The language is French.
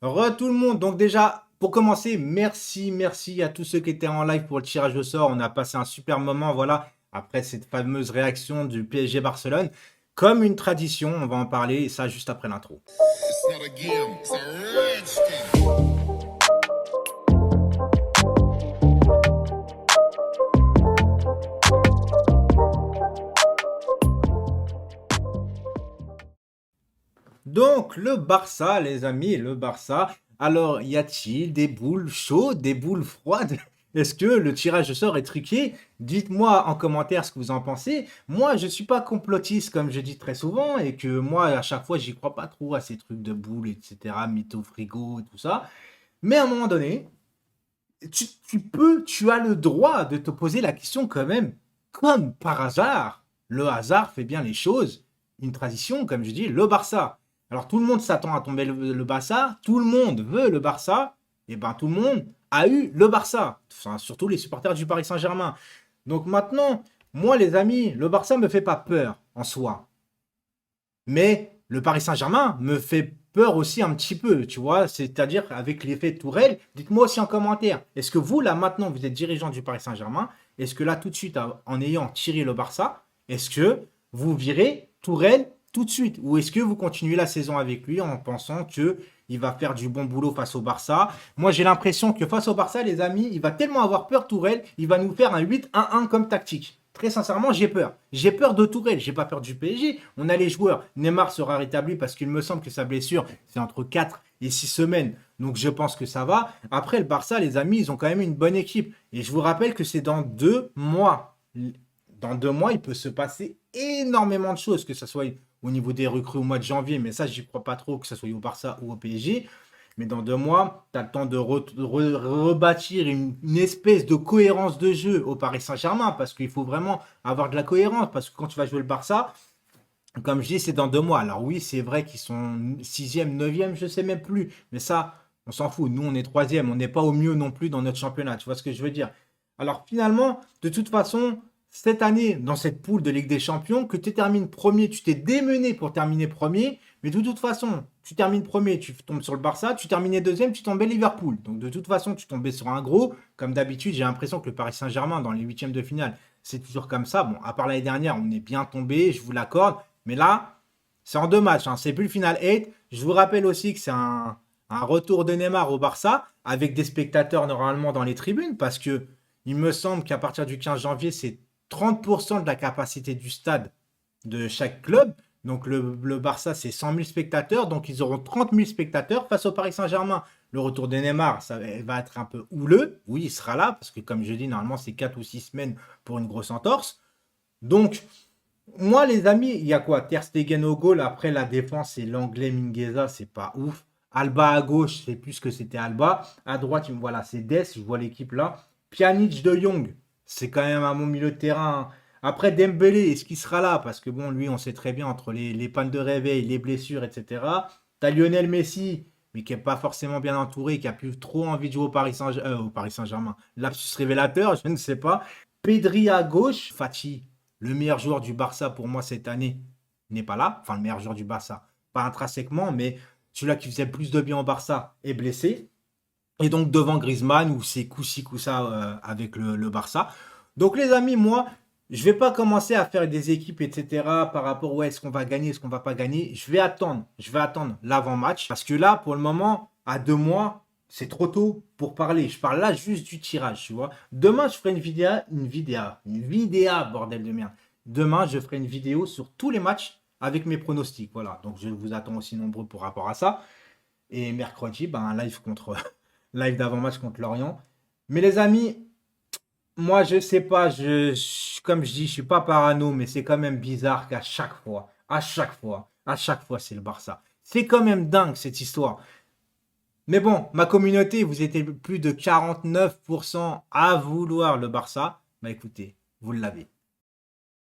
Tout le monde. Donc déjà, pour commencer, merci à tous ceux qui étaient en live pour le tirage au sort. On a passé un super moment, voilà, après cette fameuse réaction du PSG Barcelone. Comme une tradition, on va en parler, et ça juste après l'intro. It's not a game, it's a rich thing. Donc, le Barça, les amis, le Barça. Alors, y a-t-il des boules chaudes, des boules froides? Est-ce que le tirage au sort est truqué? Dites-moi en commentaire ce que vous en pensez. Moi, je suis pas complotiste, comme je dis très souvent, et que moi, à chaque fois, j'y crois pas trop à ces trucs de boules, etc., mytho frigo, et tout ça. Mais à un moment donné, tu as le droit de te poser la question quand même, comme par hasard, le hasard fait bien les choses, une tradition, comme je dis, le Barça. Alors tout le monde s'attend à tomber le Barça, tout le monde veut le Barça, et ben tout le monde a eu le Barça, enfin, surtout les supporters du Paris Saint-Germain. Donc maintenant, moi les amis, le Barça me fait pas peur en soi. Mais le Paris Saint-Germain me fait peur aussi un petit peu, tu vois, c'est-à-dire avec l'effet Tourelle. Dites-moi aussi en commentaire, est-ce que vous, là, maintenant, vous êtes dirigeant du Paris Saint-Germain, est-ce que là, tout de suite, en ayant tiré le Barça, est-ce que vous virez Tourelle tout de suite? Ou est-ce que vous continuez la saison avec lui en pensant que il va faire du bon boulot face au Barça? Moi, j'ai l'impression que face au Barça, les amis, il va tellement avoir peur, Tourelle, il va nous faire un 8-1-1 comme tactique. Très sincèrement, j'ai peur. J'ai peur de Tourelle, j'ai pas peur du PSG. On a les joueurs. Neymar sera rétabli parce qu'il me semble que sa blessure, c'est entre 4 et 6 semaines. Donc je pense que ça va. Après, le Barça, les amis, ils ont quand même une bonne équipe. Et je vous rappelle que c'est dans 2 mois. Dans 2 mois, il peut se passer énormément de choses, que ce soit au niveau des recrues au mois de janvier, mais ça, j'y crois pas trop, que ce soit au Barça ou au PSG. Mais dans 2 mois, tu as le temps de rebâtir une espèce de cohérence de jeu au Paris Saint-Germain, parce qu'il faut vraiment avoir de la cohérence, parce que quand tu vas jouer le Barça, comme je dis, c'est dans 2 mois. Alors oui, c'est vrai qu'ils sont sixième, neuvième, je sais même plus, mais ça, on s'en fout. Nous, on est troisième, on n'est pas au mieux non plus dans notre championnat, tu vois ce que je veux dire. Alors finalement, de toute façon, cette année, dans cette poule de Ligue des Champions, que tu termines premier, tu t'es démené pour terminer premier, mais de toute façon, tu termines premier, tu tombes sur le Barça, tu terminais deuxième, tu tombais Liverpool. Donc de toute façon, tu tombais sur un gros. Comme d'habitude, j'ai l'impression que le Paris Saint-Germain, dans les huitièmes de finale, c'est toujours comme ça. Bon, à part l'année dernière, on est bien tombé, je vous l'accorde. Mais là, c'est en 2 matchs, hein. C'est plus le final 8. Je vous rappelle aussi que c'est un retour de Neymar au Barça avec des spectateurs normalement dans les tribunes parce que il me semble qu'à partir du 15 janvier, c'est 30% de la capacité du stade de chaque club. Donc le Barça, c'est 100 000 spectateurs. Donc ils auront 30 000 spectateurs face au Paris Saint-Germain. Le retour de Neymar, ça va être un peu houleux. Oui, il sera là parce que comme je dis, normalement, c'est 4 ou 6 semaines pour une grosse entorse. Donc, moi, les amis, il y a quoi? Ter Stegen au goal. Après, la défense, c'est l'anglais Mingueza, c'est pas ouf. Alba à gauche, c'est plus que c'était Alba. À droite, voilà, c'est Dest, je vois l'équipe là. Pjanic de Jong, c'est quand même un bon milieu de terrain. Après, Dembélé, est-ce qu'il sera là? Parce que bon, lui, on sait très bien, entre les pannes de réveil, les blessures, etc. T'as Lionel Messi, mais qui n'est pas forcément bien entouré, qui a plus trop envie de jouer au Paris Saint-Germain. Lapsus révélateur, je ne sais pas. Pedri à gauche, Fati, le meilleur joueur du Barça pour moi cette année n'est pas là. Enfin, le meilleur joueur du Barça, pas intrinsèquement, mais celui-là qui faisait le plus de bien au Barça est blessé. Et donc devant Griezmann, ou c'est coup-ci, coup-ça avec le Barça. Donc les amis, moi, je vais pas commencer à faire des équipes, etc. par rapport à est-ce qu'on va gagner, est-ce qu'on va pas gagner. Je vais attendre l'avant-match. Parce que là, pour le moment, à 2 mois, c'est trop tôt pour parler. Je parle là juste du tirage, tu vois. Demain, je ferai une vidéo, bordel de merde. Demain, je ferai une vidéo sur tous les matchs avec mes pronostics. Voilà. Donc je vous attends aussi nombreux pour rapport à ça. Et mercredi, ben, un live live d'avant-match contre Lorient. Mais les amis, moi je sais pas, comme je dis, je suis pas parano, mais c'est quand même bizarre qu'à chaque fois, c'est le Barça. C'est quand même dingue cette histoire. Mais bon, ma communauté, vous étiez plus de 49% à vouloir le Barça. Bah écoutez, vous l'avez.